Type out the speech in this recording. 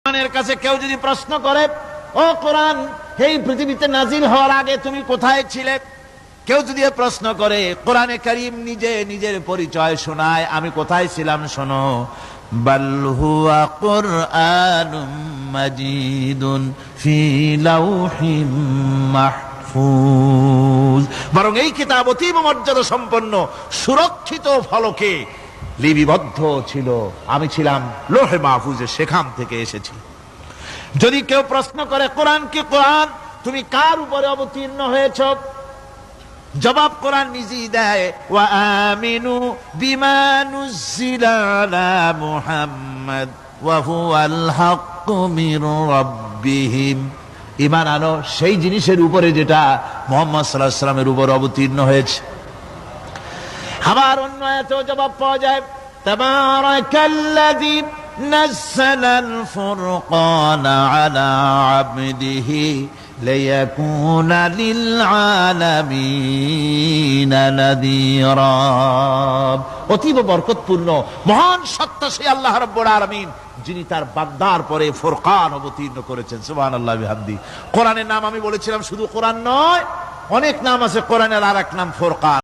কোরআনের কাছে কেউ যদি প্রশ্ন করে, ও কোরআন, এই পৃথিবীতে নাজিল হওয়ার আগে তুমি কোথায় ছিলে? কেউ যদি প্রশ্ন করে, কোরআনে কারীম নিজে নিজের পরিচয় শোনায়, আমি কোথায় ছিলাম শোনো। বাল হুয়া কুরআনুম মাজিদুন ফি লাউহিম মাহফুজ, বরং এই কিতাব অতীব মর্যাদা সম্পন্ন সুরক্ষিত ফলকে লিপিবদ্ধ ছিল, আমি ছিলাম লোহে মাহফুজে, সেখান থেকে এসেছি। যদি কেউ প্রশ্ন করে, কোরআন কি কোরআন, তুমি কার উপরে অবতীর্ণ হয়েছ? জবাব কোরআন নিজেই দেয়, ওয়া আমিনু বিমা নুজিলা আলা মুহাম্মাদ ওয়া হুয়াল হাক্কু মির রাব্বিহিম, ঈমান আনো সেই জিনিসের উপরে যেটা মুহাম্মদ সাল্লাল্লাহু আলাইহি ওয়াসাল্লামের উপর অবতীর্ণ হয়েছে। আবার অন্য আয়াতেও জবাব পাওয়া যায়, তাবারাকাল্লাযী নাযালাল ফুরকানা আলা আবদিহি লিয়াকুনা লিল আলামিনা নাযীরা। অতীব বরকতপূর্ণ মহান সত্তা সেই আল্লাহ রাব্বুল আলামিন, যিনি তার বান্দার পরে ফুরকান অবতীর্ণ করেছেন। সুবহানাল্লাহি ওয়া বিহামদিহি। কোরআনের নাম আমি বলেছিলাম শুধু কোরআন নয়, অনেক নাম আছে কোরআনের, আর এক নাম ফুরকান।